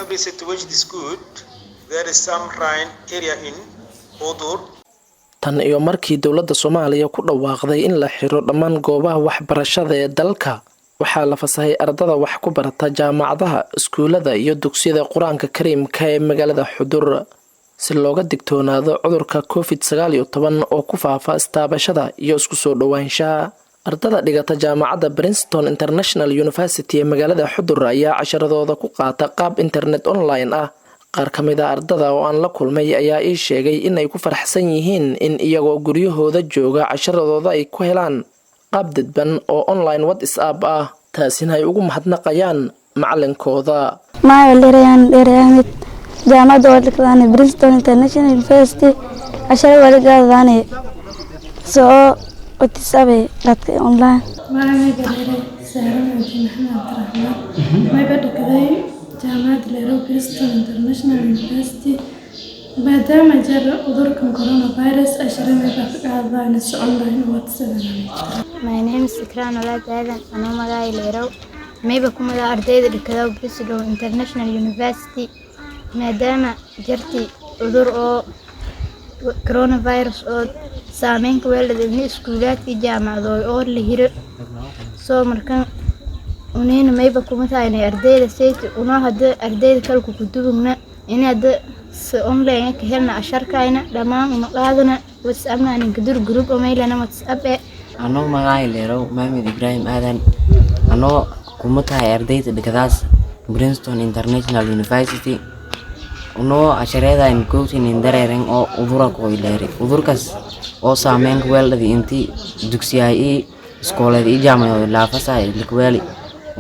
every situation is good. There is some rain area in Odur. tan iyo markii dowladda Soomaaliya ku dhawaaqday in la xiro dhammaan goobaha waxbarashada ee dalka waxaa la fasahay ardada wax ku barata jaamacadaha iskuulada iyo dugsiyada quraanka kariimka ee magaalada Xudur si looga digtoonaado cudurka COVID-19 oo ku faafa istaabashada iyo isku soo dhawaanshaha ardada dhigata jaamacadda Princeton International University ee magaalada Xudur ayaa casharadooda ku qaata qaab internet online ah qaar kamid ah ardada oo aan la kulmay ayaa ii sheegay in ay ku faraxsan yihiin in iyagoo guryahooda jooga casharadooda ay ku helaan qaab dadban oo online WhatsApp ah taasina ay ugu mahadnaqayaan macalinkooda maalintan jaamacadda waddanka Princeton International University casharo waligaadane soo WhatsApp dadka online jaamacadda Princeton International University maadaama jira cudurkan coronavirus asharada ka qaadana online WhatsApp. My name is Ikran Olad Adan ano magay leerow mayba kumada ardayda dhigada Princeton International University maadaama jirti cudur oo coronavirus oo saameyn ku yeelay iskuulaadka jaamacado oo la hiro soo markan unina mayba kumada inay ardayda saytu una hada ardayda kale ku dubna inay online ka helna asharkayna dhamaan uma qaadana WhatsApp aan gadur group oo mailana WhatsApp ano magay leerow Maxamed Ibrahim Aadan ano kumada ardayda dhigadaas Princeton International University uno asharada in coaching in dareereen oo udura ku ileeray udurkaas oo saameyn ku weelada intii dugsiga iskoolada jaamacado la fasahay likwali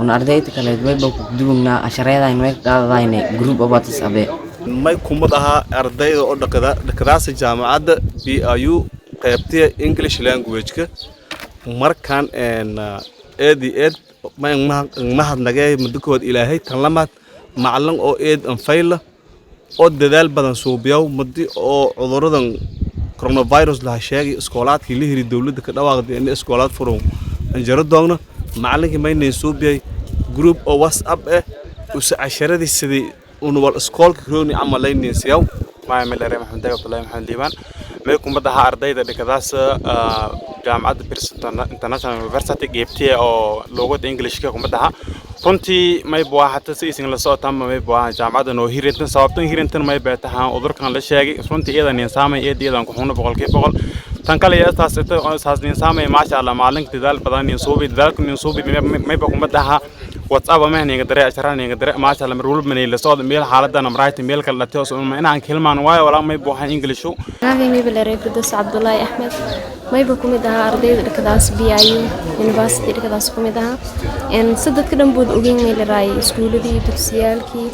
un ardayda kale wayba ku duubna asharada in way qaadayna group of WhatsApp may kumadaha ardayda oo dhaqadaas jaamacadda BIU qaybta English language ka markan ADED mahadnagay muddood Ilaahay tan lamaad macallin oo aan fayla oo dadaal badan suubiyow muddo oo cuduradan coronavirus la sheegay iskoolaadkii la hiri dawladda ka dhawaaqday in iskoolaad furan anjaro doogna macallinkii maynay suubiyay group oo WhatsApp casharadii sidii ونوال إسكول كروني عملين نسيو معي ملاري محمد عبد الله محمد ديوان ميكم بدها أرديد لكذاس جامعة بريستون انترناشونال يونيفرسيتي جبتي أو لغة إنجليش كم بدها كنتي ما يبغى حتى سيسين لصوت تام ما يبغى جامعة إنه هيرتن صوبتن هيرتن ما يبغى أدور كان لشيء كنتي إذا نسامي إيدي إذا كهونا بقول كيف بقول تنقل يا أساس نسامي ما شاء الله معلنك تدال بدان ينصوبي تدال كن ينصوبي ما يبغى بدها WhatsApp ما هني قدرة أشراني قدرة ما شاء الله مرول من اللي صاد ميل حالة أنا مرايت ميل كلا تيوس ما أنا كلمة نوايا ولا ما يبغى إنجليشو. أنا في ميل ريفدس عبد الله أحمد ما يبغى كم ده أرضي كذاس BIU University كذاس كم ده إن صدق كده بود أوجين ميل راي سكول دي تفسير كي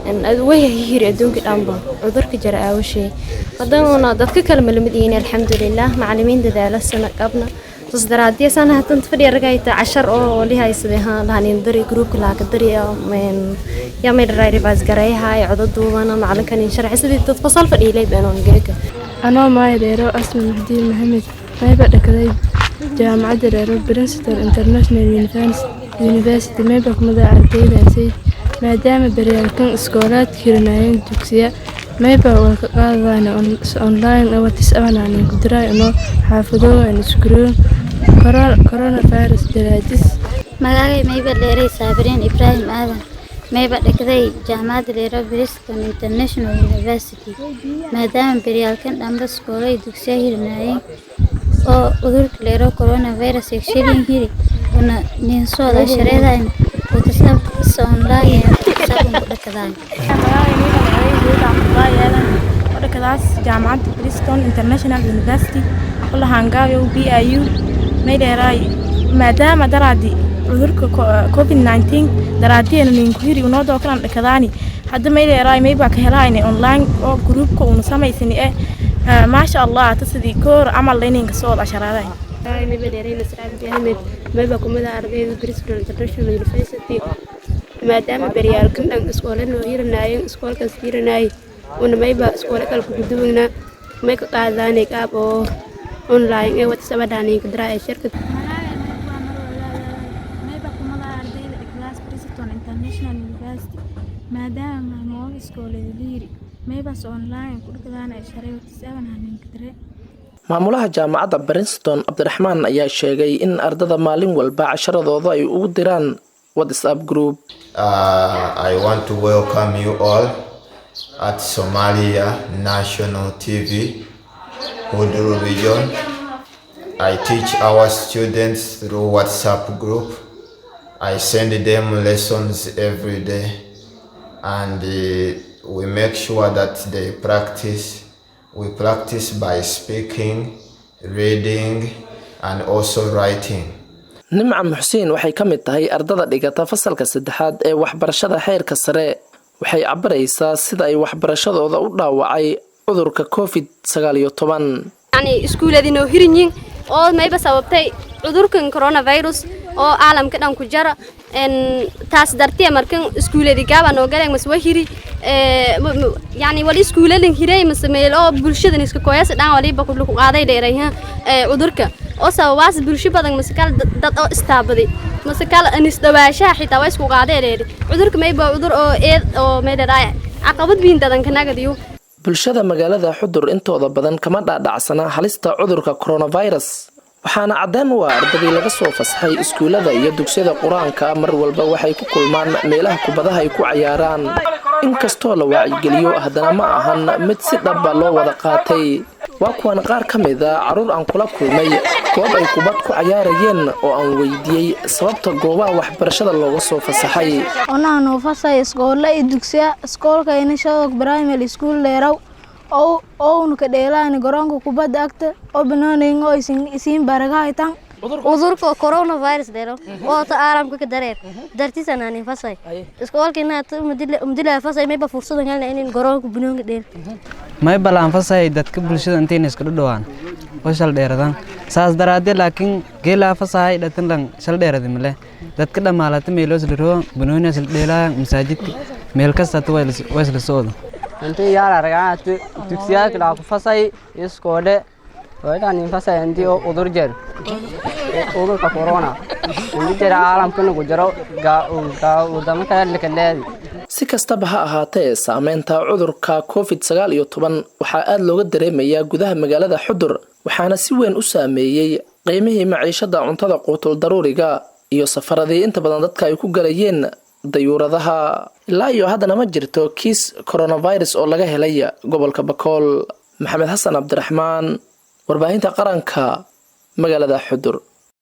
إن أدوية هي ردون كأنبا عذر كجرا أو شيء قدام أنا ضدك كلمة المدينة الحمد لله معلمين ده لسه قبنا تصدرات سنة هتنتفري رجعت 10 أو اللي هاي سدها لهني ندري جروب كلها كدري من يوم الراي باز جراي هاي عدد وانا معلن كان يشرح سدي تتفصل في إلي بينهم جريك أنا ما يديرو اسمي مهدي محمد ما يبقى كذا جامعة ديرو برينستون انترناشونال يونيفرسيتي ما يبقى مدى عديد سيد ما دام بريال كان اسكولات كيرناين دوكسيا ما يبقى قاعدين أونلاين أو تسألنا عن قدرة إنه حافظوا إن سكرون كورونا فيروس درادس. magacay mayba dheeray Sabreen Ibrahim Aadan mayba dhigday jaamacadda Princeton International University maadaama beryaalkan dhanba iskoolay dugsiga hirnaayeen oo cudurka coronavirus sheegay hiri una nin soo ashareedayn WhatsApp online sabab ku dhakadaan ودكتاس جامعة بريستون انترناشونال يونيفرسيتي كل هانجايو BIU ميدراي مادام درادي عذرك كوفيد 19 درادي أنا نكويري ونوضع كلام دكتاني حد ميدراي ميبقى كهلايني أونلاين أو جروبك ونسمي سنة ما شاء الله تصدق كور عمل لينك صوت عشرة هاي ميدراي نسرع بيهمد ميبقى كمدا أرضي بريستون انترناشونال يونيفرسيتي maadaama beryaalkan dhan iskoolana hirnaayo iskool kastirnaayo una mayba iskool kala ku gudubna may ka qaadaanay qaab oo online ee WhatsApp daanay ka diray shirkad mayba kumada ardayda class Princeton International University maadaama maalmo iskoolada liiri maybas online ku dhigdaan ay sharay 700 maamulaha jaamacadda Princeton Abdiraxmaan ayaa sheegay in ardada maalin walba casharadooda ay ugu diraan WhatsApp group. I want to welcome you all at Somalia National TV, Huduru region. I teach our students through WhatsApp group. I send them lessons every day, and we make sure that they practice. We practice by speaking, reading, and also writing. Nimca Muxsiin waxay ka mid tahay ardada dhigata fasalka 3aad ee waxbarashada heerka sare. Waxay cabaraysaa sida ay waxbarashadooda u dhaawacay cudurka COVID-19. يعني iskuuladii noo hirinyin oo mayba sababtay cudurkan coronavirus oo caalamka dhan ku jara taas dartiya markan iskuuladii gaaba noo galeen mas wahiri يعني wali iskuuladin hiray mas'ameel oo bulshada iska kooyas dhan wali ba ku qaaday dheerayha cudurka oo sababaas bulsho badan maskal dad oo istaabaday maskal anis dawaasha xitaa way isku qaadeen cudurka mayba cudur oo meedaay caqabad biin dadan kanagadiyo bulshada magaalada Xudur intooda badan kama dhaadhacsana halista cudurka coronavirus. waxaana cadaan u ah ardadii laga soo fasaxay iskuulada iyo dugsiyada quraanka mar walba waxay ku kulmaan meelaha kubadaha ay ku ciyaaraan. inkastoo la waacigeliyo haddana ma ahan mid si dhab ah loo wada qaatay. waa kuwan qaar ka mid ah caruur aan kula kulmay goob ay kubad ku ciyaarayeen oo aan weydiiyey sababta goobaha waxbarashada looga soo fasaxay. Onaano fasay iskool iyo dugsiya iskoolka inashada primary school leeraw oo unu ka dheelaan garoonka kubadda agta oo banaanayeen oo isiin baragaytan cudurka coronavirus dheero oo caalamka ka dareer dartiisana aan fasay iskoolkina umdila fasay may ba fursad helna in garoonka banaanka dheel may balaan fasay dadka bulshada inteen iska dhawaan oo shal dheeradan saas daraadii laakiin geela fasay dhatan lan shal dheeradii male dadka dhamaalata meelos liro banooniga shal dheelaan masaajidka meel kasta way isla soodo intii yaala ragaatu dugsiyada la ku fasay iskoole wadan in fasay intii udur jeer cudurka corona intii jira caalamka nagu jiro wadamo kale la kaleeyay. si kastaba ha ahaatee saameynta cudurka COVID-19 waxaa aad looga dareemayaa gudaha magaalada Xudur waxaana si weyn u saameeyay qiimihii maciishada cuntada quutul daruuriga iyo safaradii inta badan dadka ay ku galayeen dayuuradaha. ilaa iyo haddana ma jirto kiis coronavirus oo laga helay gobolka Bakool. Maxamed Xasan Abdiraxmaan, warbaahinta qaranka, magaalada Xudur.